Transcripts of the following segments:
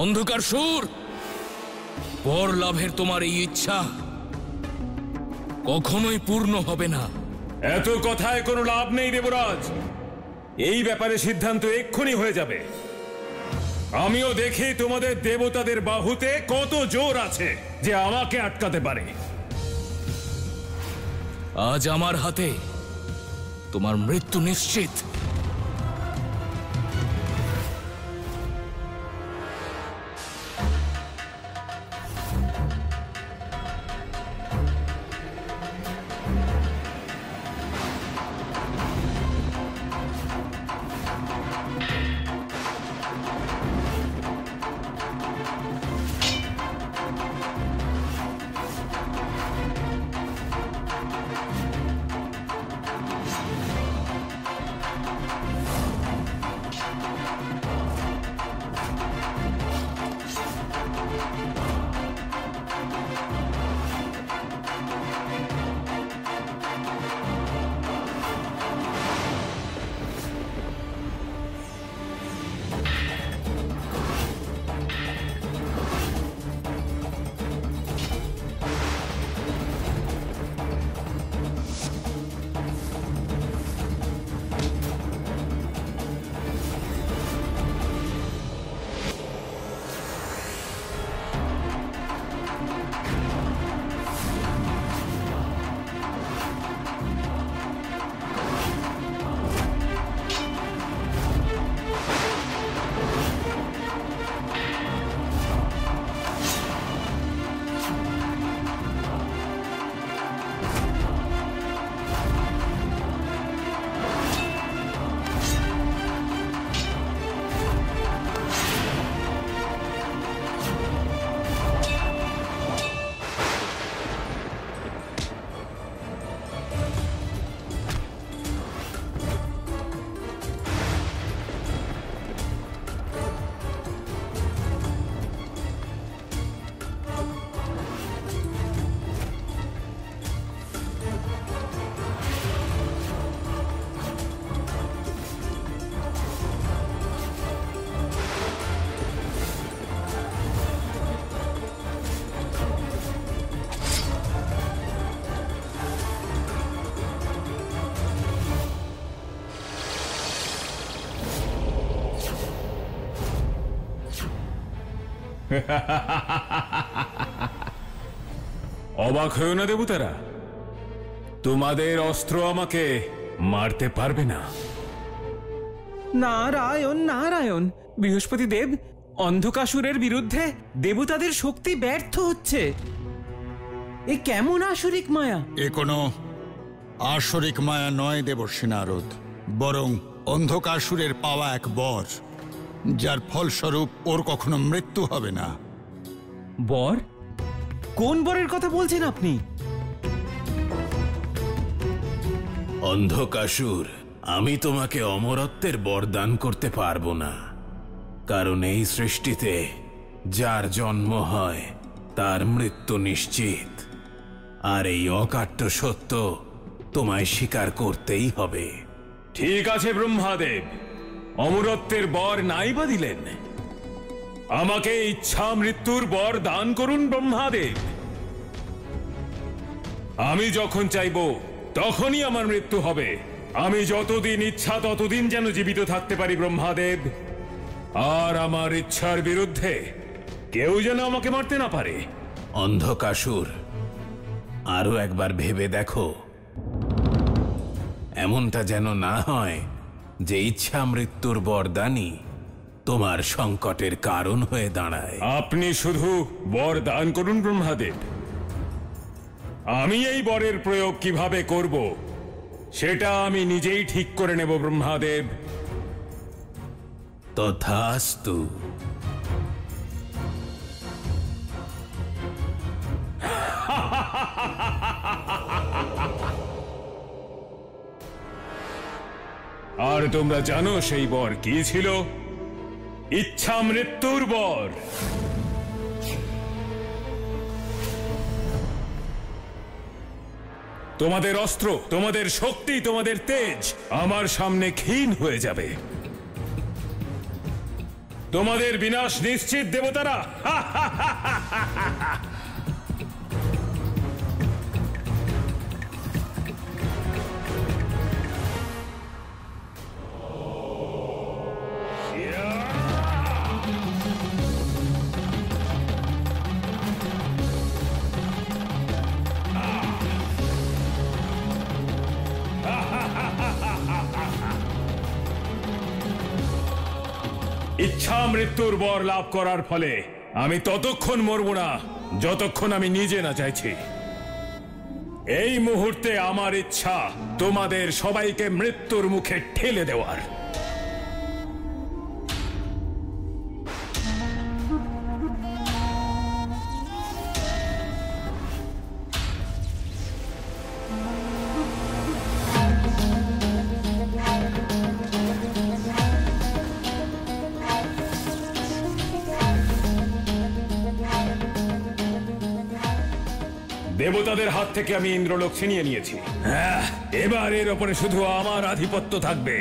অন্ধকার সুর, বর লাভের তোমার এই ইচ্ছা কখনোই পূর্ণ হবে না। এত কথায় কোনো লাভ নেই দেবরাজ, এই ব্যাপারে সিদ্ধান্ত এক্ষুনি হয়ে যাবে। আমিও দেখি তোমাদের দেবতাদের বাহুতে কত জোর আছে যে আমাকে আটকাতে পারে। আজ আমার হাতে তোমার মৃত্যু নিশ্চিত। অবাক হয়েও না দেবতারা, তোমাদের অস্ত্র আমাকে মারতে পারবে না। নারায়ণ নারায়ণ, বৃহস্পতি দেব, অন্ধকাসুরের বিরুদ্ধে দেবতাদের শক্তি ব্যর্থ হচ্ছে। এ কেমন আসরিক মায়া? এ কোনো আসরিক মায়া নয় দেবর্ষি নারদ, বরং অন্ধকাসুরের পাওয়া এক বর, যার ফলস্বরূপ ওর কখনো মৃত্যু হবে না। বর? কোন বরের কথা বলছেন আপনি? অন্ধকাসুর, আমি তোমাকে অমরত্বের বরদান করতে পারবো না, কারণ এই সৃষ্টিতে যার জন্ম হয় তার মৃত্যু নিশ্চিত, আর এই অকাট্য সত্য তোমায় স্বীকার করতেই হবে। ঠিক আছে ব্রহ্মাদেব, অমরত্বের বর নাই বা দিলেন, আমাকে ইচ্ছা মৃত্যুর বর দান করুন ব্রহ্মাদেব। আমি যখন চাইব তখনই আমার মৃত্যু হবে। আমি যতদিন ইচ্ছা ততদিন যেন জীবিত থাকতে পারি ব্রহ্মাদেব, আর আমার ইচ্ছার বিরুদ্ধে কেউ যেন আমাকে মারতে না পারে। অন্ধকাসুর, আরো একবার ভেবে দেখো, এমনটা যেন না হয় যে ইচ্ছা মৃত্যুর বরদানই তোমার সংকটের কারণ হয়ে দাঁড়ায়। আপনি শুধু বর দান করুন ব্রহ্মাদেব, আমি এই বরের প্রয়োগ কিভাবে করব সেটা আমি নিজেই ঠিক করে নেব ব্রহ্মাদেব। তথাস্তু। আর তোমরা জানো সেই বর কি ছিল? ইচ্ছা মৃত্যুর বর। তোমাদের অস্ত্র, তোমাদের শক্তি, তোমাদের তেজ আমার সামনে ক্ষীণ হয়ে যাবে। তোমাদের বিনাশ নিশ্চিত দেবতারা। ইচ্ছা মৃত্যুর বর লাভ করার ফলে আমি ততক্ষণ মরব না যতক্ষণ আমি নিজে না চাইছি। এই মুহূর্তে আমার ইচ্ছা তোমাদের সবাইকে মৃত্যুর মুখে ঠেলে দেওয়ার। দেবতাদের হাত থেকে আমি ইন্দ্রলোক ছিনিয়ে নিয়েছি। এবার এর ওপরে শুধু আমার আধিপত্য থাকবে।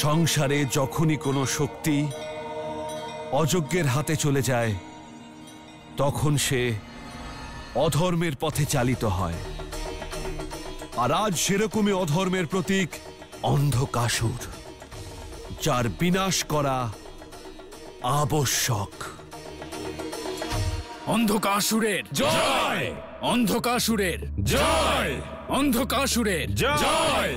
সংসারে যখনই কোনো শক্তি অযোগ্যের হাতে চলে যায় তখন সে অধর্মের পথে চালিত হয়। আর আজ সেরকমই অধর্মের প্রতীক অন্ধকাসুর, যার বিনাশ করা আবশ্যক। অন্ধকাসুরের জয়! অন্ধকাসুরের জয়! অন্ধকাসুরের জয়!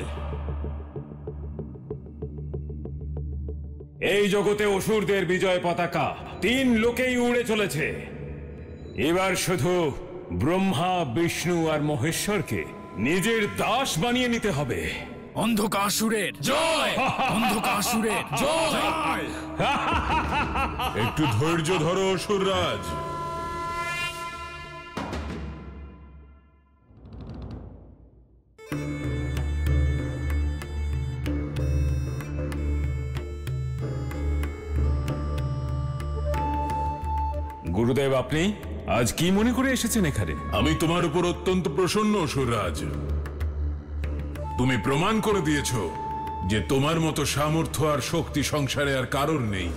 এই জগতে অসুরদের বিজয় পতাকা 3 লোকেই উড়ে চলেছে। এবার শুধু ব্রহ্মা, বিষ্ণু আর মহেশ্বরকে নিজের দাস বানিয়ে নিতে হবে। অন্ধকাসুরের জয়! অন্ধকাসুরের জয়! একটু ধৈর্য ধরো অসুররাজ। গুরুদেব, আপনি আজ কি মনে করে এসেছেন এখানে? আমি তোমার উপর অত্যন্ত প্রসন্ন অসুররাজ। তুমি প্রমাণ করে দিয়েছ যে তোমার মতো সামর্থ্য আর শক্তি সংসারে আর কারোর নেই।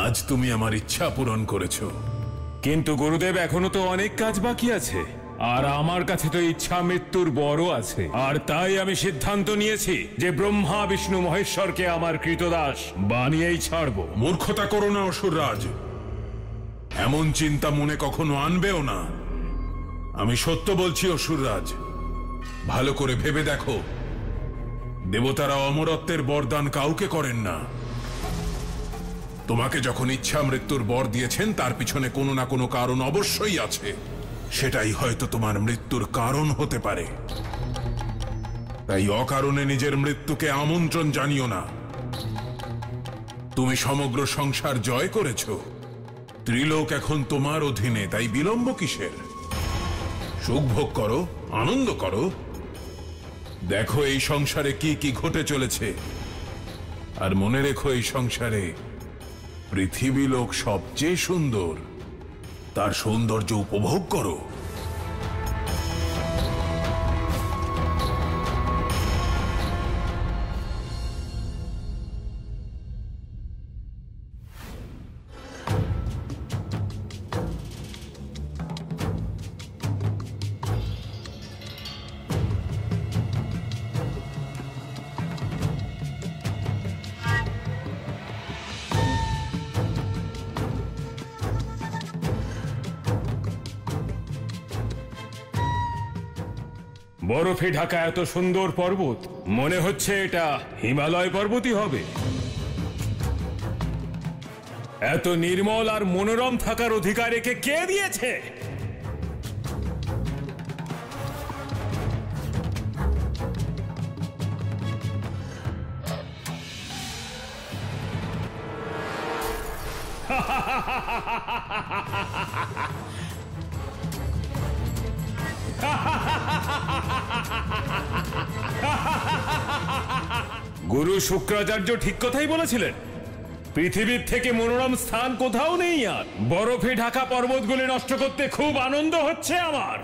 আজ তুমি আমার ইচ্ছা পূরণ করেছ। কিন্তু গুরুদেব, এখনো তো অনেক কাজ বাকি আছে। আর আমার কাছে তো ইচ্ছা মৃত্যুর বড় আছে। আর তাই আমি সিদ্ধান্ত নিয়েছি যে ব্রহ্মা, বিষ্ণু, মহেশ্বরকে আমার কৃতদাস বানিয়েই ছাড়বো। মূর্খতা করো না অসুররাজ, এমন চিন্তা মনে কখনো আনবেও না। আমি সত্য বলছি অসুররাজ, ভালো করে ভেবে দেখো। দেবতারা অমরত্বের বরদান কাউকে করেন না। তোমাকে যখন ইচ্ছা মৃত্যুর বর দিয়েছেন তার পিছনে কোনো না কোনো কারণ অবশ্যই আছে। সেটাই হয়তো তোমার মৃত্যুর কারণ হতে পারে। তাই অকারণে নিজের মৃত্যুকে আমন্ত্রণ জানিও না। তুমি সমগ্র সংসার জয় করেছো, ত্রিলোক এখন তোমার অধীনে, তাই বিলম্ব কিসের? সুখ ভোগ করো, আনন্দ করো। দেখো এই সংসারে কি কি ঘটে চলেছে। আর মনে রেখো, এই সংসারে পৃথিবী লোক সবচেয়ে সুন্দর। তার সৌন্দর্য উপভোগ করো। বরফে ঢাকা এত সুন্দর পর্বত, মনে হচ্ছে এটা হিমালয় পর্বতই হবে। এত নির্মল আর মনোরম থাকার অধিকার একে কে দিয়েছে? গুরু শুক্রাচার্য ঠিক কথাই বলেছিলেন, পৃথিবীর থেকে মনোরম স্থান কোথাও নেই। আর বরফে ঢাকা পর্বতগুলি নষ্ট করতে খুব আনন্দ হচ্ছে আমার।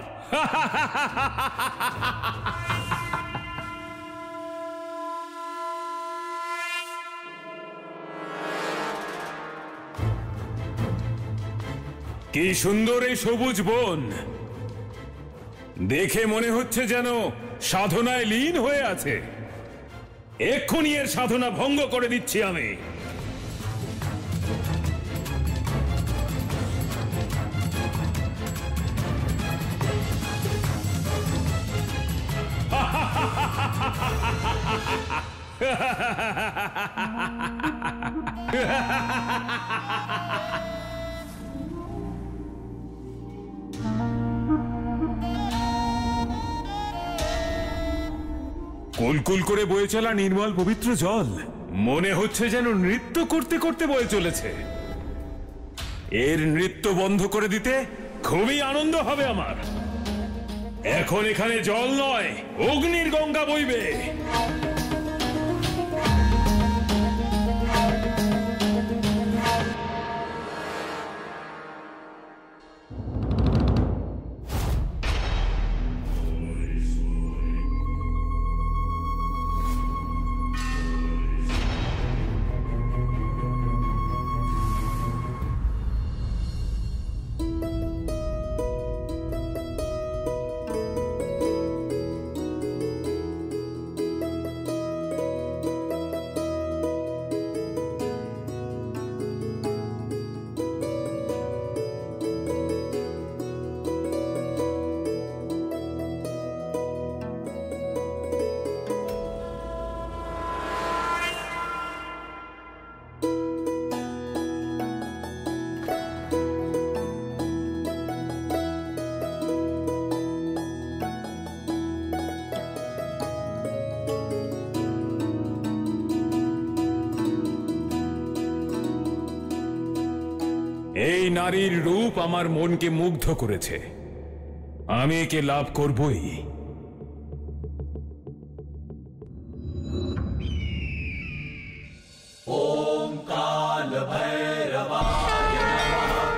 কি সুন্দর এই সবুজ বন, দেখে মনে হচ্ছে যেন সাধনায় লীন হয়ে আছে। এক্ষুনি এর সাধনা ভঙ্গ করে দিচ্ছি আমি। কুলকুল করে বয়ে চলা নির্মল পবিত্র জল মনে হচ্ছে যেন নৃত্য করতে করতে বয়ে চলেছে। এর নৃত্য বন্ধ করে দিতে খুবই আনন্দ হবে আমার। এখন এখানে জল নয়, অগ্নির গঙ্গা বইবে। এই নারীর রূপ আমার মনকে মুগ্ধ করেছে। আমি একে লাভ করবই। ওম কাল ভৈরবায় নমঃ।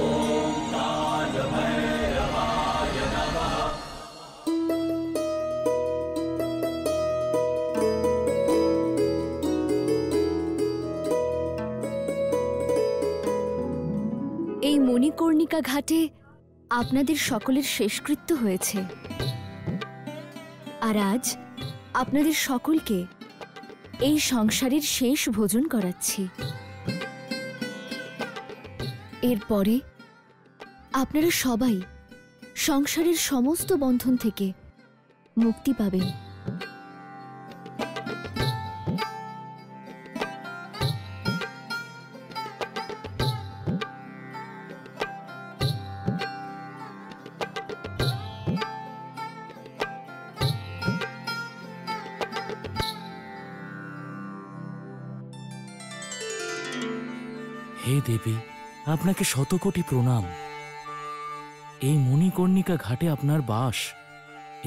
ওম কাল ভৈরবায় নমঃ। এই মণিকর্ণিকা ঘাটে আপনাদের সকলের শেষকৃত্য হয়েছে, আর আজ আপনাদের সকলকে এই সংসারের শেষ ভোজন করাচ্ছি। এরপরে আপনারা সবাই সংসারের সমস্ত বন্ধন থেকে মুক্তি পাবেন। হে দেবী, আপনাকে শতকোটি প্রণাম। এই মণিকর্ণিকা ঘাটে আপনার বাস,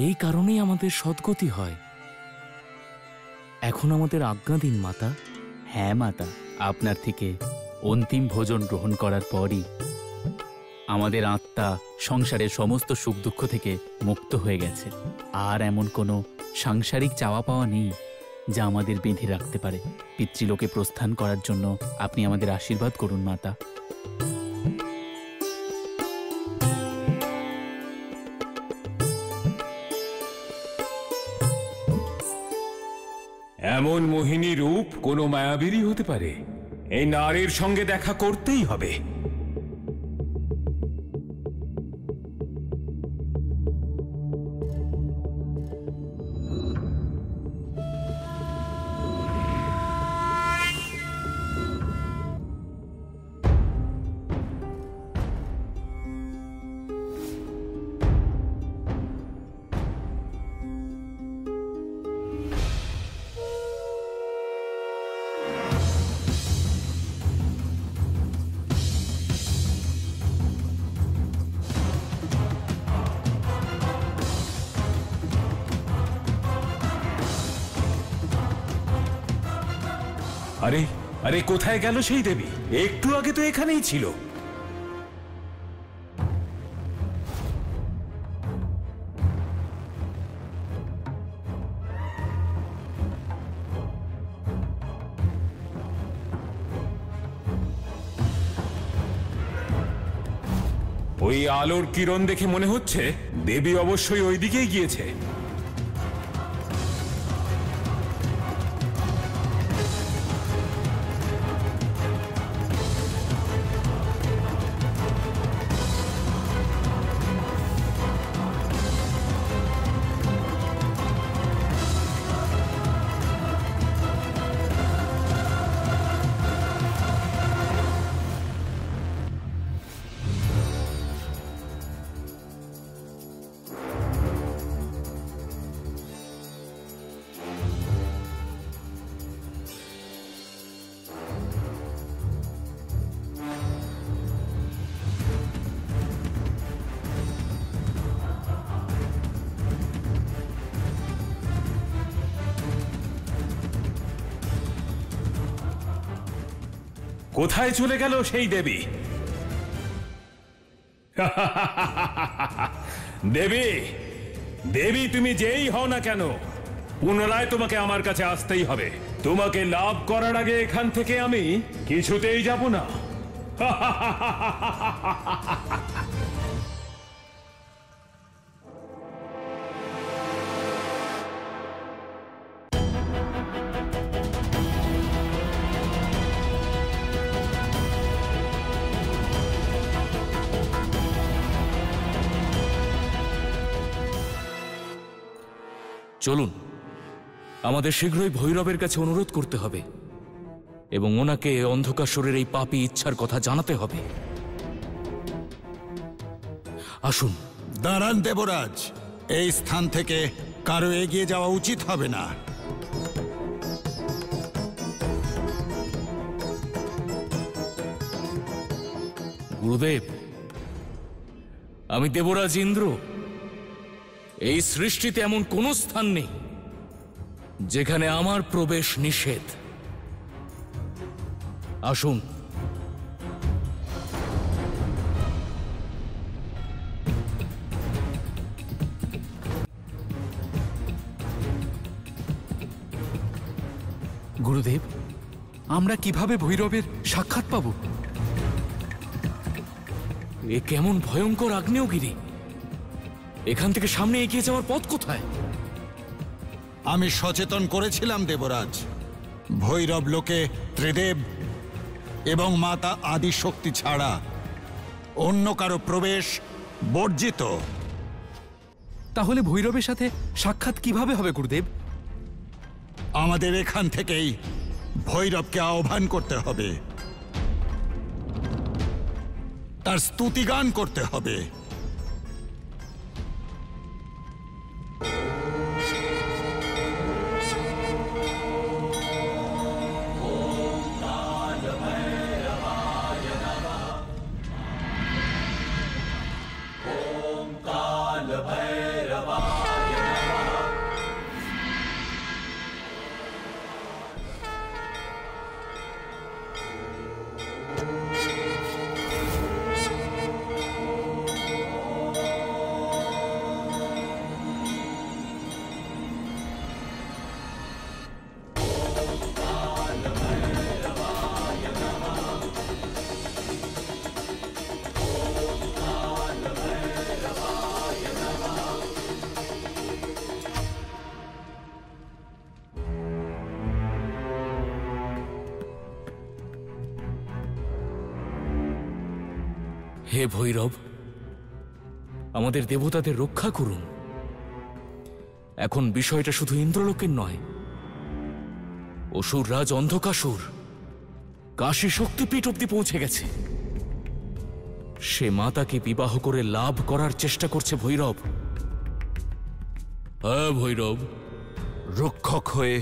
এই কারণেই আমাদের সদ্গতি হয়। এখন আমাদের আজ্ঞা দিন মাতা। হ্যাঁ মাতা, আপনার থেকে অন্তিম ভোজন গ্রহণ করার পরই আমাদের আত্মা সংসারের সমস্ত সুখ দুঃখ থেকে মুক্ত হয়ে গেছে। আর এমন কোনো সাংসারিক চাওয়া পাওয়া নেই যা আমাদের বেঁধে রাখতে পারে। পিতৃলোকে প্রস্থান করার জন্য আপনি আমাদের আশীর্বাদ করুন মাতা। এমন মোহিনী রূপ কোনো মায়াবীরই হতে পারে। এই নারীর সঙ্গে দেখা করতেই হবে। আরে আরে কোথায় গেল সেই দেবী? একটু আগে তো এখানেই ছিল। ওই আলোর কিরণ দেখে মনে হচ্ছে দেবী অবশ্যই ওই দিকেই গিয়েছে। কোথায় চলে গেল সেই দেবী? দেবী, দেবী তুমি যেই হও না কেন, পুনরায় তোমাকে আমার কাছে আসতেই হবে। তোমাকে লাভ করার আগে এখান থেকে আমি কিছুতেই যাব না। চলুন, আমাদের শীঘ্রই ভৈরবের কাছে অনুরোধ করতে হবে এবং ওনাকে অন্ধকাসুরের এই পাপী ইচ্ছার কথা জানাতে হবে। আসুন। দাঁড়ান দেবরাজ, এই স্থান থেকে কারো এগিয়ে যাওয়া উচিত হবে না। গুরুদেব, আমি দেবরাজ ইন্দ্র। এই সৃষ্টিতে এমন কোনো স্থান নেই যেখানে আমার প্রবেশ নিষেধ। আসুন। গুরুদেব, আমরা কিভাবে ভৈরবের সাক্ষাৎ পাব? এ কেমন ভয়ঙ্কর আগ্নেয়গিরি! এখান থেকে সামনে এগিয়ে যাওয়ার পথ কোথায়? আমি সচেতন করেছিলাম দেবরাজ, ভৈরব লোকে ত্রিদেব এবং মাতা আদিশক্তি ছাড়া অন্য কারো প্রবেশ বর্জিত। তাহলে ভৈরবের সাথে সাক্ষাৎ কিভাবে হবে গুরুদেব? আমাদের এখান থেকেই ভৈরবকে আহ্বান করতে হবে, তার স্তুতিগান করতে হবে। হে ভৈরব, আমাদের দেবতাদের রক্ষা করুন। এখন বিষয়টা শুধু ইন্দ্রলোকের নয়, অসুররাজ অন্ধকাসুর কাশী শক্তিপীঠ অব্দি পৌঁছে গেছে। সে মাতাকে বিবাহ করে লাভ করার চেষ্টা করছে ভৈরব। হ্যাঁ ভৈরব, রক্ষক হয়ে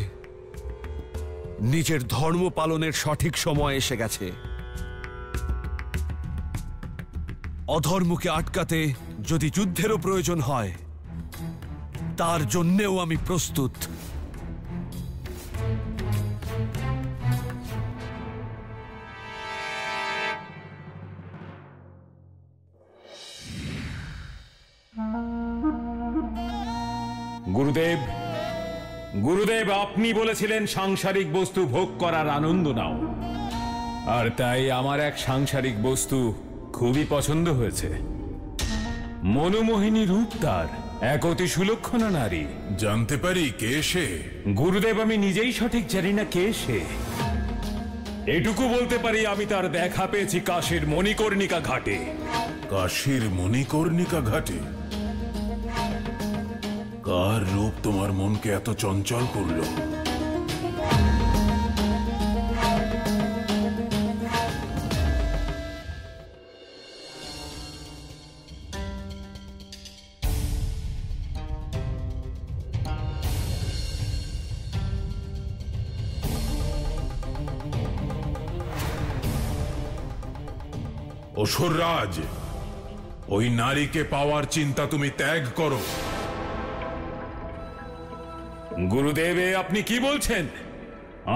নিজের ধর্ম পালনের সঠিক সময় এসে গেছে। অধর্মকে আটকাতে যদি যুদ্ধেরও প্রয়োজন হয়, তার জন্যেও আমি প্রস্তুত। গুরুদেব, গুরুদেব, আপনি বলেছিলেন সাংসারিক বস্তু ভোগ করার আনন্দ নাও, আর তাই আমার এক সাংসারিক বস্তু খুবই পছন্দ হয়েছে। মনোমোহিনী রূপ তার, এক অতি সুলক্ষণা নারী। জানতে পারি কে সে? গুরুদেব, আমি নিজেই সঠিক জানি না কে সে। এটুকু বলতে পারি আমি তার দেখা পেয়েছি কাশীর মণিকর্ণিকা ঘাটে। কাশীর মণিকর্ণিকা ঘাটে? কার রূপ তোমার মনকে এত চঞ্চল করলো? অসুররাজ, ওই নারীকে পাওয়ার চিন্তা তুমি ত্যাগ করো। গুরুদেব, আপনি কি বলছেন?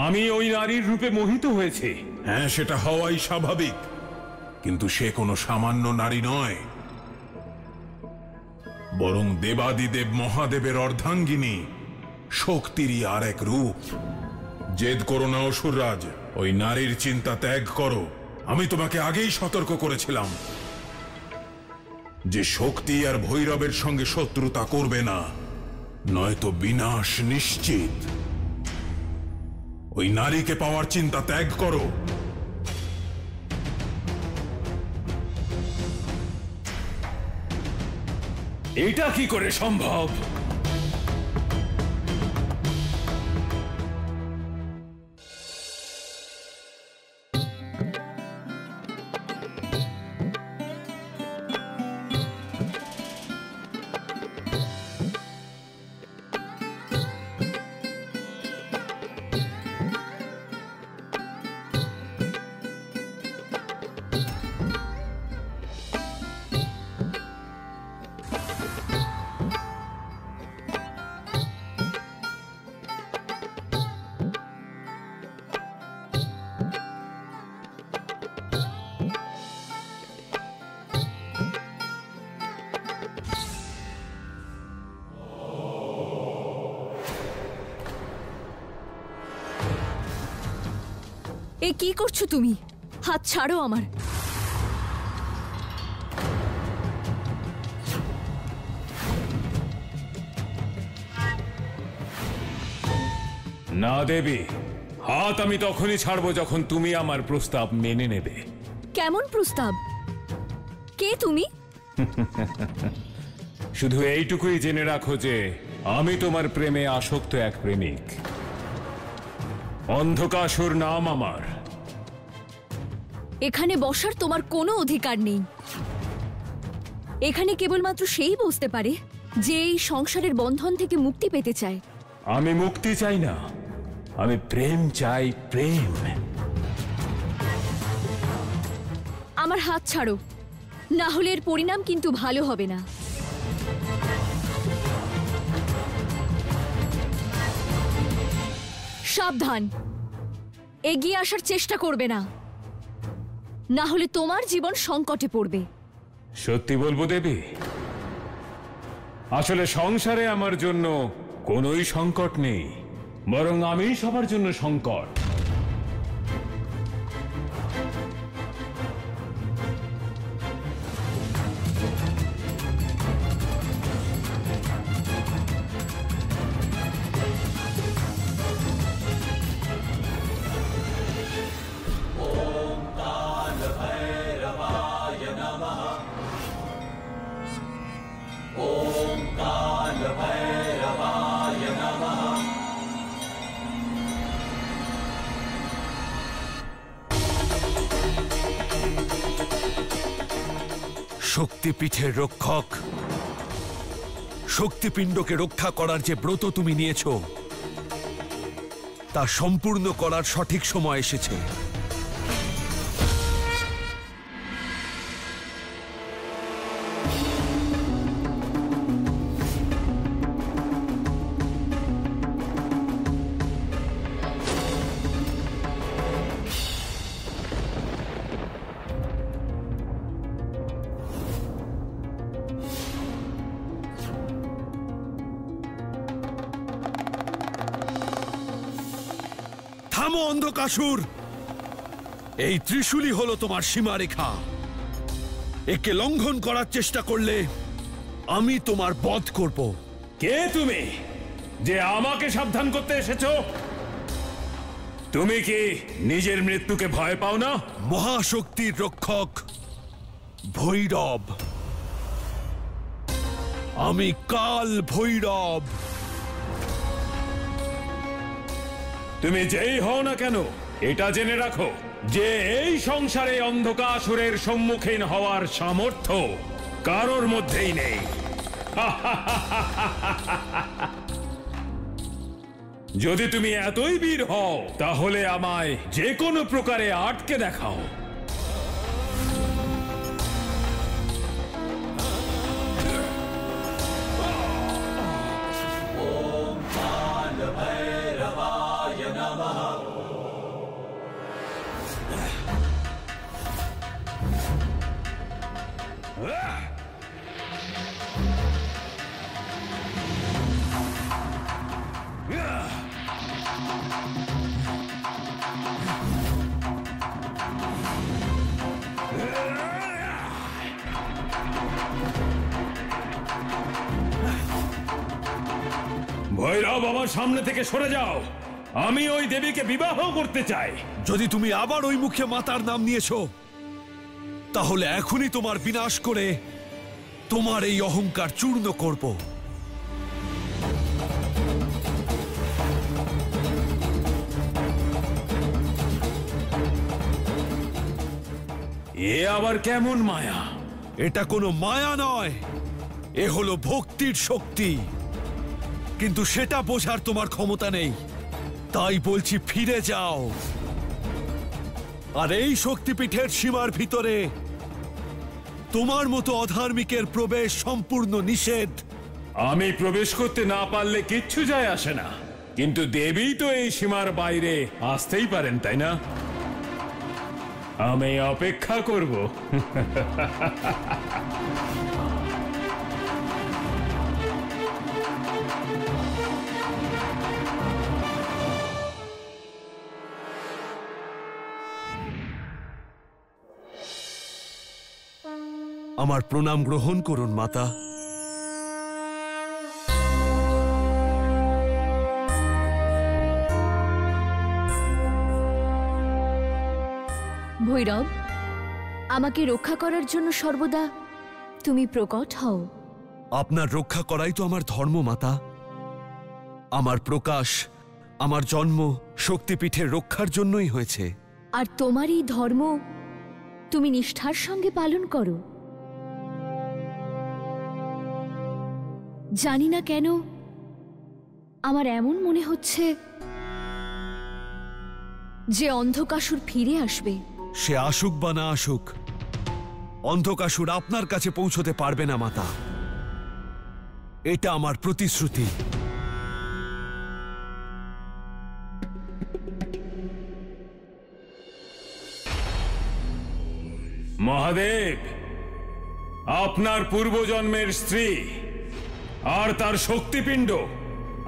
আমি ওই নারীর রূপে মোহিত হয়েছি। হ্যাঁ, সেটা হওয়াই স্বাভাবিক, কিন্তু সে কোনো সামান্য নারী নয়, বরং দেবাদিদেব মহাদেবের অর্ধাঙ্গিনী, শক্তিরই আর এক রূপ। জেদ করো না অসুররাজ, ওই নারীর চিন্তা ত্যাগ করো। আমি তোমাকে আগেই সতর্ক করেছিলাম যে শক্তি আর ভৈরবের সঙ্গে শত্রুতা করবে না, নয়তো বিনাশ নিশ্চিত। ওই নারীকে পাওয়ার চিন্তা ত্যাগ করো। এটা কি করে সম্ভব? এ কি করছো তুমি? হাত ছাড়ো আমার। না দেবী, হাত আমি তখনই ছাড়বো যখন তুমি আমার প্রস্তাব মেনে নেবে। কেমন প্রস্তাব? কে তুমি? শুধু এইটুকুই জেনে রাখো যে আমি তোমার প্রেমে আসক্ত এক প্রেমিক। অন্ধকাসুর নাম আমার। এখানে বসার তোমার কোনো অধিকার নেই। এখানে কেবলমাত্র সেই বসতে পারে যে এই সংসারের বন্ধন থেকে মুক্তি পেতে চায়। আমি মুক্তি চাই না, আমি প্রেম চাই, প্রেম। আমার হাত ছাড়ো, না হলে এর পরিণাম কিন্তু ভালো হবে না। সাবধান, এগিয়ে আসার চেষ্টা করবে না, না হলে তোমার জীবন সংকটে পড়বে। সত্যি বলবো দেবী, আসলে সংসারে আমার জন্য কোনোই সংকট নেই, বরং আমি সবার জন্য সংকট। শক্তিপীঠের রক্ষক, শক্তিপিণ্ডকে রক্ষা করার যে ব্রত তুমি নিয়েছ তা সম্পূর্ণ করার সঠিক সময় এসেছে। থামো অন্ধকাসুর! এই ত্রিশূলই হলো তোমার সীমারেখা। একে লঙ্ঘন করার চেষ্টা করলে আমি তোমার বধ করব। কে তুমি যে আমাকে সাবধান করতে এসেছো? তুমি কি নিজের মৃত্যুকে ভয় পাও না? মহাশক্তির রক্ষক ভৈরব। আমি কাল ভৈরব। তুমি যেই হও না কেন, এটা জেনে রাখো যে এই সংসারে অন্ধকাসুরের সম্মুখীন হওয়ার সামর্থ্য কারোর মধ্যেই নেই। যদি তুমি এতই বীর হও তাহলে আমায় যে কোনো প্রকারে আটকে দেখাও। ओम काल भैरवाय नमः। ভৈরব, আমার সামনে থেকে সরে যাও। আমি ওই দেবীকে বিবাহ করতে চাই। যদি তুমি আবার ওই মুখে মাতার নাম নিয়েছো তাহলে এখনই তোমার বিনাশ করে তোমার এই অহংকার চূর্ণ করব। এ আবার কেমন মায়া? এটা কোনো মায়া নয়, এ হলো ভক্তির শক্তি। কিন্তু সেটা বোঝার তোমার ক্ষমতা নেই, তাই বলছি ফিরে যাও। আর এই শক্তিপীঠের সীমার ভিতরে তোমার মতো অধার্মিকের প্রবেশ সম্পূর্ণ নিষেধ। আমি প্রবেশ করতে না পারলে কিচ্ছু যায় আসে না, কিন্তু দেবী তো এই সীমার বাইরে আসতেই পারেন, তাই না? আমি অপেক্ষা করব। আমার প্রণাম গ্রহণ করুন মাতা। ভৈরব, আমাকে রক্ষা করার জন্য সর্বদা তুমি প্রকট হও। আপনার রক্ষা করাই তো আমার ধর্ম মাতা। আমার প্রকাশ, আমার জন্ম শক্তিপীঠের রক্ষার জন্যই হয়েছে। আর তোমারই ধর্ম তুমি নিষ্ঠার সঙ্গে পালন করো। জানি না কেন আমার এমন মনে হচ্ছে যে অন্ধকাসুর ফিরে আসবে। সে আসুক বা না আসুক, অন্ধকাসুর আপনার কাছে পৌঁছতে পারবে না মাতা। এটা আমার প্রতিশ্রুতি। মহাদেব, আপনার পূর্বজন্মের স্ত্রী আর তার শক্তিপিণ্ড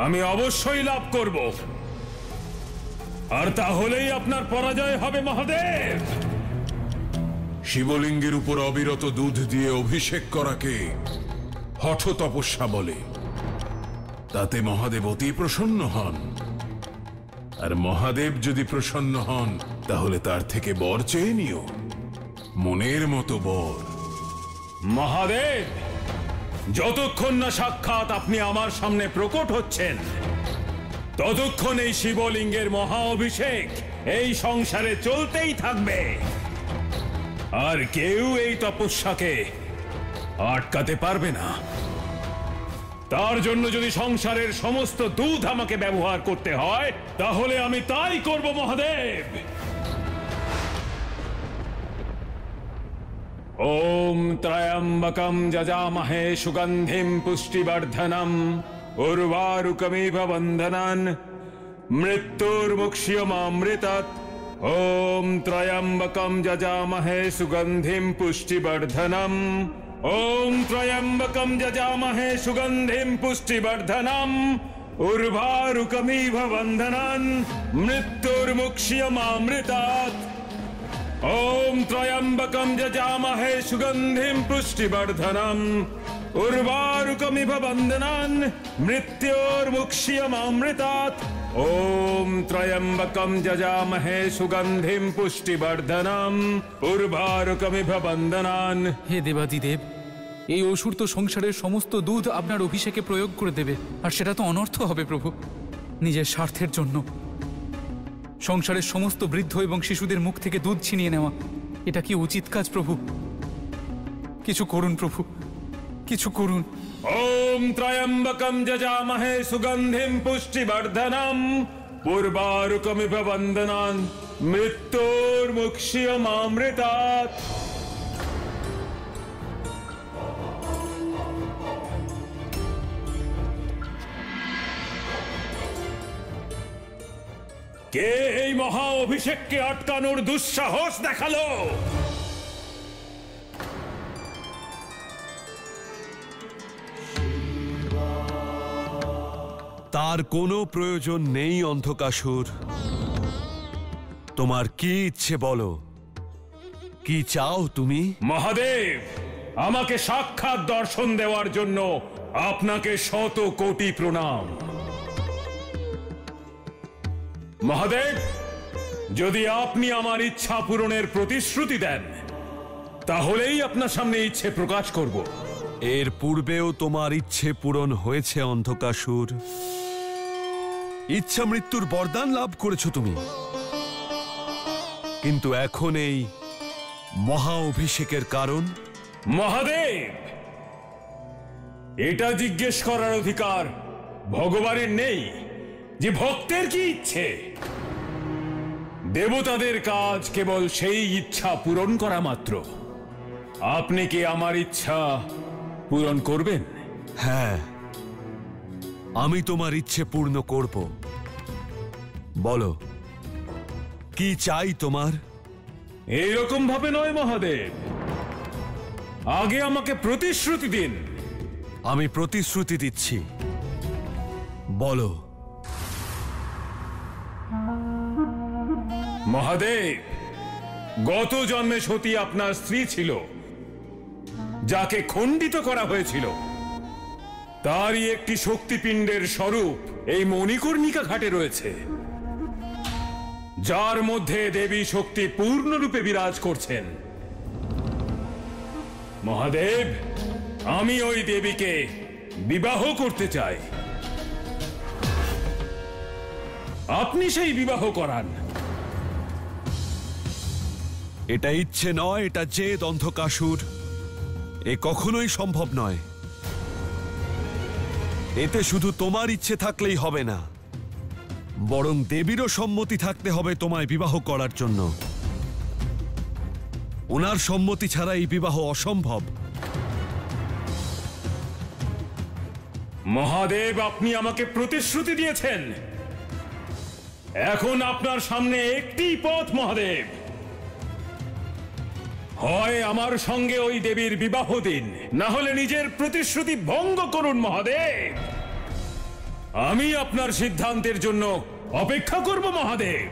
আমি অবশ্যই লাভ করব, আর তাহলেই আপনার পরাজয় হবে মহাদেব। শিবলিঙ্গের উপর অবিরত দুধ দিয়ে অভিষেক করাকে হঠ তপস্যা বলে। তাতে মহাদেব অতি প্রসন্ন হন, আর মহাদেব যদি প্রসন্ন হন তাহলে তার থেকে বর চেয়ে নিও, মনের মতো বর। মহাদেব, যতক্ষণ না সাক্ষাৎ আপনি আমার সামনে প্রকট হচ্ছেন ততক্ষণ এই শিবলিঙ্গের মহা অভিষেক এই সংসারে চলতেই থাকবে, আর কেউ এই তপস্যাকে আটকাতে পারবে না। তার জন্য যদি সংসারের সমস্ত দুধ আমাকে ব্যবহার করতে হয় তাহলে আমি তাই করব মহাদেব। ওম ত্রয়ম্বকম যজামহে সুগন্ধিম পুষ্টিবর্ধনম উর্বারুকমিভ বন্ধনান মৃত্যুর্মুক্ষ্যমামৃতাৎ। ওম ত্রয়ম্বকম যজামহে সুগন্ধিম পুষ্টিবর্ধনম। ওম ত্রয়ম্বকম যজামহে সুগন্ধিম পুষ্টিবর্ধনম উর্বারুকমিভ বন্ধনান মৃত্যুর্মুক্ষ্যমামৃতাৎ। ওম ত্রয়ম্বকম যজামহে সুগন্ধিম পুষ্টিবর্ধনম উর্বারুকমিভ বন্ধনান মৃত্যুর্মুক্ষ্যমামৃতাৎ। ওম ত্রয়ম্বকম যজামহে সুগন্ধিম পুষ্টিবর্ধনম উর্বারুকমিভ বন্ধনান। হে দেবাদিদেব, এই অসুর তো সংসারের সমস্ত দুধ আপনার অভিষেকে প্রয়োগ করে দেবে, আর সেটা তো অনর্থ হবে প্রভু। নিজের স্বার্থের জন্য সংসারের সমস্ত বৃদ্ধ এবং শিশুদের মুখ থেকে দুধ ছিনিয়ে নেওয়া, এটা কি উচিত কাজ প্রভু? কিছু করুন প্রভু, কিছু করুন। ওম ত্রয়ম্বকম যজামহে সুগন্ধিম পুষ্টিবর্ধনম উর্বারুকমিভ বন্ধনান মৃত্যুর্মুক্ষ্যমামৃতাৎ। কে এই মহা অভিষেককে আটকানোর দুঃসাহস দেখালো? তার কোনো প্রয়োজন নেই অন্ধকাসুর। তোমার কি ইচ্ছে বলো, কি চাও তুমি? মহাদেব, আমাকে সাক্ষাৎ দর্শন দেওয়ার জন্য আপনাকে শত কোটি প্রণাম। মহাদেব, যদি আপনি আমার ইচ্ছা পূরণের প্রতিশ্রুতি দেন, তাহলেই আপনার সামনে ইচ্ছে প্রকাশ করব। এর পূর্বেও তোমার ইচ্ছে পূরণ হয়েছে অন্ধকাসুর। ইচ্ছা মৃত্যুর বরদান লাভ করেছো তুমি, কিন্তু এখন এই মহা অভিষেকের কারণ? মহাদেব, এটা জিজ্ঞেস করার অধিকার ভগবানের নেই যে ভক্তের কি ইচ্ছে। দেবতাদের কাজ কেবল সেই ইচ্ছা পূরণ করা মাত্র। আপনি কি আমার ইচ্ছা পূরণ করবেন? হ্যাঁ, আমি তোমার ইচ্ছে পূর্ণ করব। বলো, কি চাই তোমার? এইরকম ভাবে নয় মহাদেব, আগে আমাকে প্রতিশ্রুতি দিন। আমি প্রতিশ্রুতি দিচ্ছি, বলো। মহাদেব, গত জন্মে সতী আপনার স্ত্রী ছিল, যাকে খণ্ডিত করা হয়েছিল। তারই একটি শক্তিপিণ্ডের স্বরূপ এই মণিকর্ণিকা ঘাটে রয়েছে, যার মধ্যে দেবী শক্তি পূর্ণরূপে বিরাজ করছেন। মহাদেব, আমি ওই দেবীকে বিবাহ করতে চাই। আপনি সেই বিবাহ করান। এটা ইচ্ছে নয়, এটা জেদ অন্ধকাসুর। এ কখনোই সম্ভব নয়। এতে শুধু তোমার ইচ্ছে থাকলেই হবে না, বরং দেবীরও সম্মতি থাকতে হবে তোমায় বিবাহ করার জন্য। ওনার সম্মতি ছাড়া এই বিবাহ অসম্ভব। মহাদেব, আপনি আমাকে প্রতিশ্রুতি দিয়েছেন। এখন আপনার সামনে একটি পথ মহাদেব। হয় আমার সঙ্গে ওই দেবীর বিবাহ দিন, না হলে নিজের প্রতিশ্রুতি ভঙ্গ করুন মহাদেব। আমি আপনার সিদ্ধান্তের জন্য অপেক্ষা করব মহাদেব।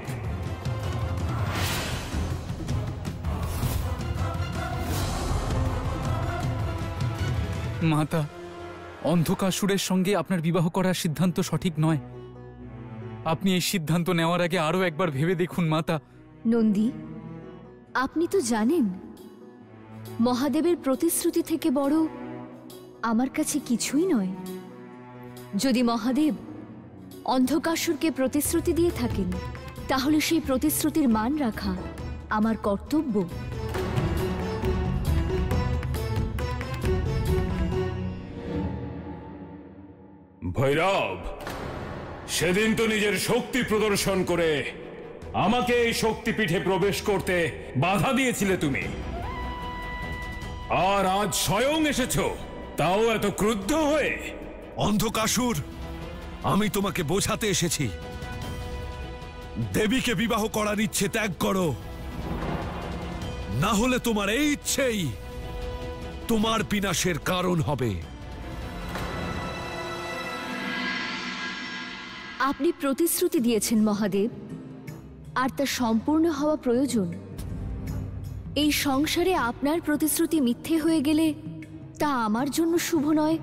মাতা, অন্ধকাসুরের সঙ্গে আপনার বিবাহ করার সিদ্ধান্ত সঠিক নয়। আপনি এই সিদ্ধান্ত নেওয়ার আগে আরো একবার ভেবে দেখুন মাতা। নন্দী, আপনি তো জানেন মহাদেবের প্রতিশ্রুতি থেকে বড় আমার কাছে কিছুই নয়। যদি মহাদেব অন্ধকাসুরকে প্রতিশ্রুতি দিয়ে থাকেন, তাহলে সেই প্রতিশ্রুতির মান রাখা আমার কর্তব্য। ভৈরব, সেদিন তো নিজের শক্তি প্রদর্শন করে আমাকে এই শক্তিপীঠে প্রবেশ করতে বাধা দিয়েছিলে তুমি, আর আজ স্বয়ং এসেছো, তাও এত ক্রুদ্ধ হয়ে। অন্ধকাসুর, আমি তোমাকে বোঝাতে এসেছি, দেবীকে বিবাহ করার ইচ্ছে ত্যাগ করো, না হলে তোমার এই ইচ্ছেই তোমার বিনাশের কারণ হবে। আপনি প্রতিশ্রুতি দিয়েছেন মহাদেব, আর তা সম্পূর্ণ হওয়া প্রয়োজন। এই সংসারে আপনার প্রতিশ্রুতি মিথ্যে হয়ে গেলে তা আমার জন্য শুভ নয়,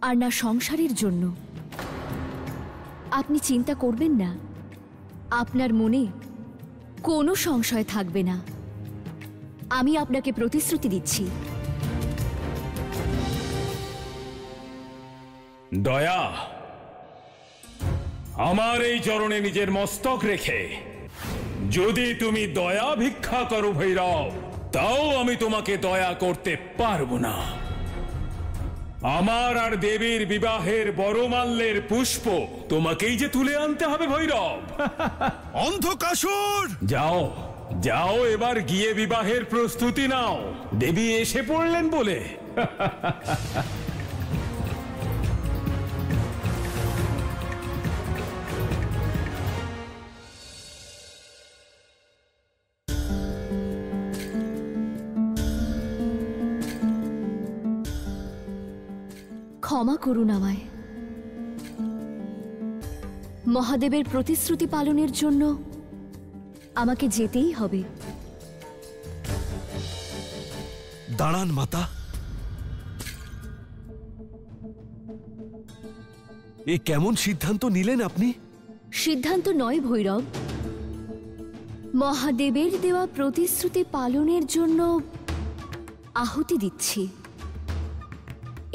আর না সংসারের জন্য। আপনি চিন্তা করবেন না, আপনার মনে কোনো সংশয় থাকবে না। আমি আপনাকে প্রতিশ্রুতি দিচ্ছি। দয়া, আমার এই চরণে নিজের মস্তক রেখে যদি তুমি দয়া ভিক্ষা করো ভৈরব, তাও আমি তোমাকে দয়া করতে পারবো না। আমার আর দেবীর বিবাহের বড়মাল্যের পুষ্প তোমাকেই যে তুলে আনতে হবে ভৈরব। অন্ধকাসুর! যাও যাও, এবার গিয়ে বিবাহের প্রস্তুতি নাও। দেবী এসে পড়লেন বলে। ক্ষমা করুন আমায়। মহাদেবের প্রতিশ্রুতি পালনের জন্য আমাকে যেতেই হবে। দাঁড়ান মাতা, এ কেমন সিদ্ধান্ত নিলেন আপনি? সিদ্ধান্ত নয় ভৈরব, মহাদেবের দেওয়া প্রতিশ্রুতি পালনের জন্য আহুতি দিচ্ছি।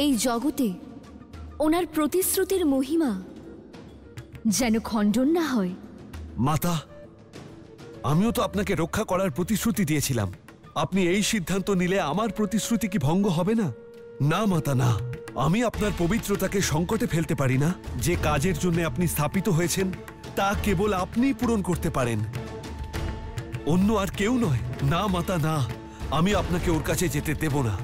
এই জগতে ওনার প্রতিশ্রুতির মহিমা যেন খণ্ডন না হয়। মাতা, আমিও তো আপনাকে রক্ষা করার প্রতিশ্রুতি দিয়েছিলাম। আপনি এই সিদ্ধান্ত নিলে আমার প্রতিশ্রুতি কি ভঙ্গ হবে না? না মাতা, না। আমি আপনার পবিত্রতাকে সংকটে ফেলতে পারি না। যে কাজের জন্য আপনি স্থাপিত হয়েছেন তা কেবল আপনিই পূরণ করতে পারেন, অন্য আর কেউ নয়। না মাতা, না, আমি আপনাকে ওর কাছে যেতে দেব না।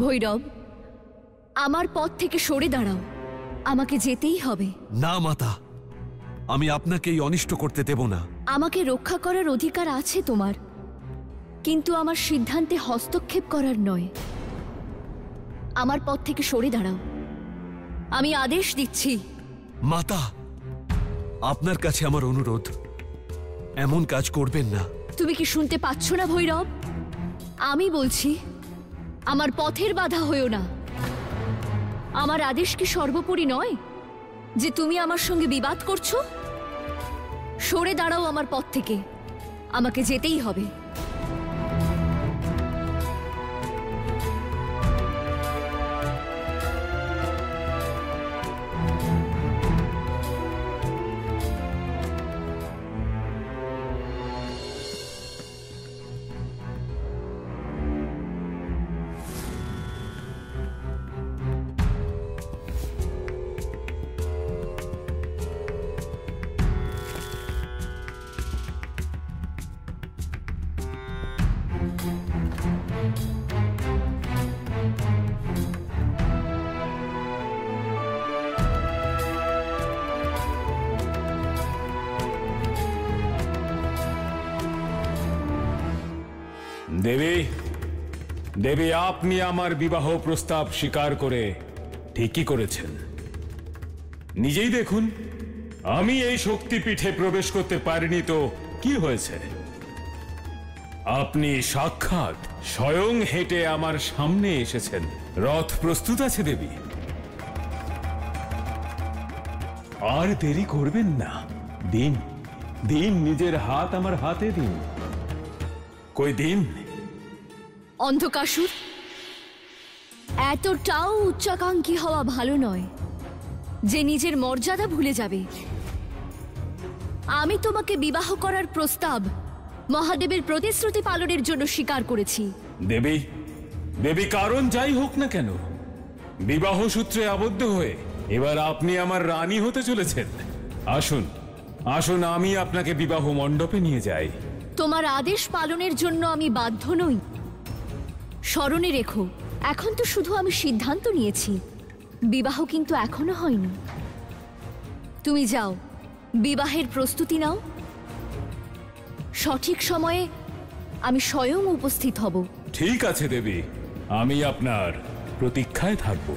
ভৈরব, আমার পথ থেকে সরে দাঁড়াও, আমাকে যেতেই হবে। না মাতা, আমি আপনাকে এই অনিষ্ট করতে দেব না। আমাকে রক্ষা করার অধিকার আছে তোমার, কিন্তু আমার সিদ্ধান্তে হস্তক্ষেপ করার নয়। আমার পথ থেকে সরে দাঁড়াও, আমি আদেশ দিচ্ছি। মাতা, আপনার কাছে আমার অনুরোধ, এমন কাজ করবেন না। তুমি কি শুনতে পাচ্ছ না ভৈরব? আমি বলছি, আমার পথের বাধা হইও না। আমার আদেশ কি সর্বোপরি নয় যে তুমি আমার সঙ্গে বিবাদ করছো? সরে দাঁড়াও আমার পথ থেকে, আমাকে যেতেই হবে। দেবী, দেবী, আপনি আমার বিবাহ প্রস্তাব স্বীকার করে ঠিকই করেছেন। নিজেই দেখুন, আমি এই শক্তিপীঠে প্রবেশ করতে পারিনি তো কি হয়েছে? আপনি সাক্ষাৎ স্বয়ং হেঁটে আমার সামনে এসেছেন। রথ প্রস্তুত আছে দেবী, আর দেরি করবেন না। দিন দিন নিজের হাত আমার হাতে দিন। কই দিন। অন্ধকাসুর, এতটাও উচ্চাকাঙ্ক্ষী হওয়া ভালো নয় যে নিজের মর্যাদা ভুলে যাবে। আমি তোমাকে বিবাহ করার প্রস্তাব মহাদেবের প্রতিশ্রুতি পালনের জন্য স্বীকার করেছি। দেবী, দেবী, কারণ যাই হোক না কেন, বিবাহ সূত্রে আবদ্ধ হয়ে এবার আপনি আমার রানী হতে চলেছেন। আসুন আসুন, আমি আপনাকে বিবাহ মণ্ডপে নিয়ে যাই। তোমার আদেশ পালনের জন্য আমি বাধ্য নই। স্মরণে রেখো, এখন তো শুধু আমি সিদ্ধান্ত নিয়েছি, বিবাহ কিন্তু এখনো হয়নি। তুমি যাও, বিবাহের প্রস্তুতি নাও। সঠিক সময়ে আমি স্বয়ং উপস্থিত হব। ঠিক আছে দেবী, আমি আপনার প্রতীক্ষায় থাকব।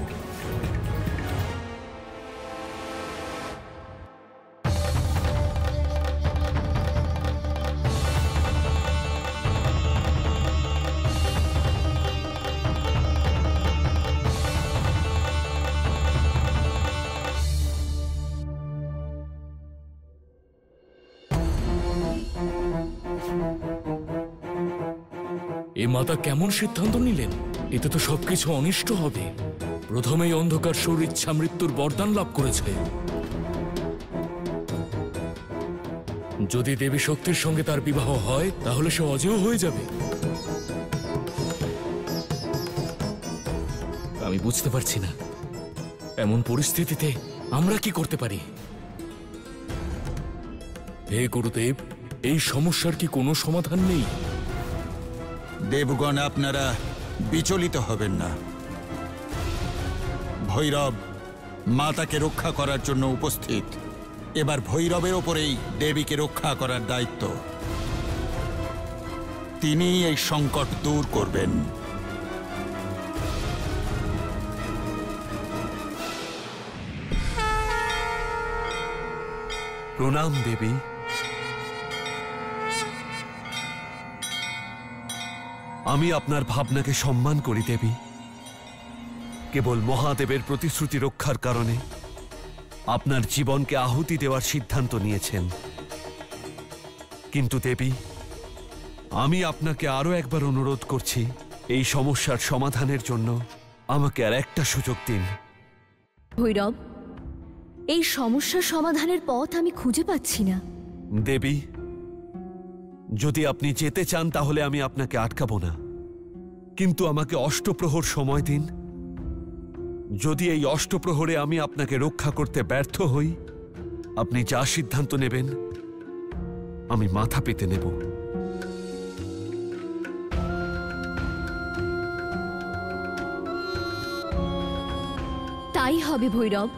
এ মাতা কেমন সিদ্ধান্ত নিলেন? এতে তো সবকিছু অনিষ্ট হবে। প্রথমেই অন্ধকার সুর ইচ্ছা মৃত্যুর বরদান লাভ করেছে। যদি দেবী শক্তির সঙ্গে তার বিবাহ হয় তাহলে সে অজেয় হয়ে যাবে। আমি বুঝতে পারছি না এমন পরিস্থিতিতে আমরা কি করতে পারি। হে গুরুদেব, এই সমস্যার কি কোনো সমাধান নেই? দেবগণ, আপনারা বিচলিত হবেন না। ভৈরব মাতাকে রক্ষা করার জন্য উপস্থিত। এবার ভৈরবের ওপরেই দেবীকে রক্ষা করার দায়িত্ব। তিনি এই সংকট দূর করবেন। প্রণাম দেবী। আমি আপনার ভাবনাকে সম্মান করি দেবী। কেবল মহাদেবের প্রতিশ্রুতি রক্ষার কারণে আপনার জীবনকে আহুতি দেওয়ার সিদ্ধান্ত নিয়েছেন। কিন্তু দেবী, আমি আপনাকে আরো একবার অনুরোধ করছি, এই সমস্যার সমাধানের জন্য আমাকে আর একটা সুযোগ দিন। ভৈরব, এই সমস্যার সমাধানের পথ আমি খুঁজে পাচ্ছি না। দেবী, যদি আপনি যেতে চান তাহলে আমি আপনাকে আটকাবো না, কিন্তু আমাকে অষ্টপ্রহর সময় দিন। যদি এই অষ্টপ্রহরে আমি আপনাকে রক্ষা করতে ব্যর্থ হই, আপনি যা সিদ্ধান্ত নেবেন আমি মাথা পেতে নেব। তাই হবে ভৈরব।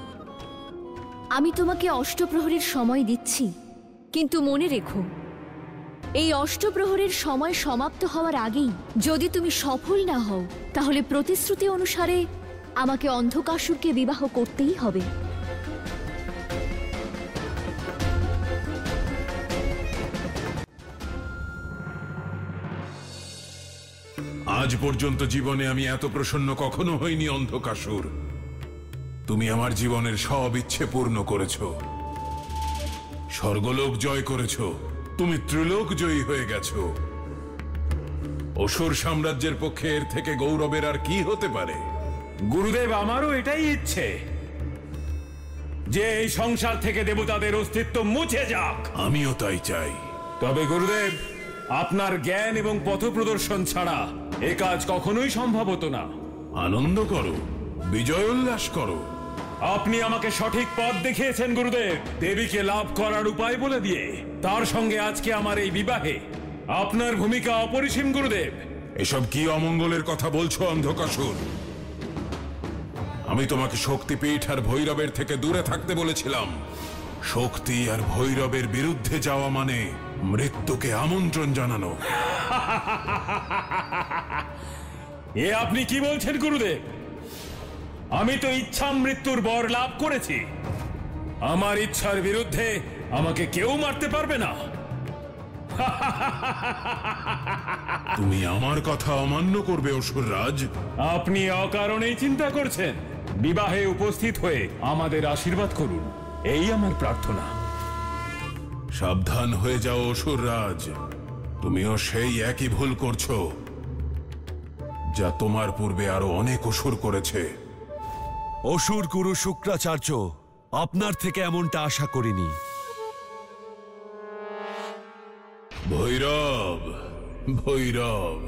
আমি তোমাকে অষ্টপ্রহরের সময় দিচ্ছি, কিন্তু মনে রেখো, এই অষ্টপ্রহরের সময় সমাপ্ত হওয়ার আগেই যদি তুমি সফল না হও তাহলে প্রতিশ্রুতি অনুসারে আমাকে অন্ধকাসুরকে বিবাহ করতেই হবে। আজ পর্যন্ত জীবনে আমি এত প্রসন্ন কখনো হইনি অন্ধকাসুর। তুমি আমার জীবনের সব ইচ্ছে পূর্ণ করেছো। স্বর্গলোক জয় করেছো, তুমি ত্রিলোক জয়ী হয়ে গেছো। অসুর সাম্রাজ্যের পক্ষে এর থেকে গৌরবের আর কি হতে পারে? গুরুদেব, আমারও এটাই ইচ্ছে যে এই সংসার থেকে দেবতাদের অস্তিত্ব মুছে যাক। আমিও তাই চাই। তবে গুরুদেব, আপনার জ্ঞান এবং পথপ্রদর্শন ছাড়া এ কাজ কখনোই সম্ভব হতো না। আনন্দ করো, বিজয় উল্লাস করো। আপনি আমাকে সঠিক পথ দেখিয়েছেন গুরুদেব, দেবীকে লাভ করার উপায় বলে দিয়ে। তার সঙ্গে আজকে আমার এই বিবাহে আপনার ভূমিকা অপরিসীম গুরুদেব। এসব কি অমঙ্গলের কথা বলছো অন্ধকাসুর? আমি তোমাকে শক্তিপীঠ আর ভৈরবের থেকে দূরে থাকতে বলেছিলাম। শক্তি আর ভৈরবের বিরুদ্ধে যাওয়া মানে মৃত্যুকে আমন্ত্রণ জানানো। এ আপনি কি বলছেন গুরুদেব? আমি তো ইচ্ছা মৃত্যুর বর লাভ করেছি। আমার ইচ্ছার বিরুদ্ধে আমাকে কেউ মারতে পারবে না। তুমি আমার কথা অমান্য করবে অসুররাজ? আপনি অকারণেই চিন্তা করছেন। বিবাহে উপস্থিত হয়ে আমাদের আশীর্বাদ করুন, এই আমার প্রার্থনা। সাবধান হয়ে যাও অসুররাজ, তুমিও সেই একই ভুল করছো যা তোমার পূর্বে আরো অনেক অসুর করেছে। অসুর গুরু শুক্রাচার্য, আপনার থেকে এমনটা আশা করিনি। ভৈরব, ভৈরব।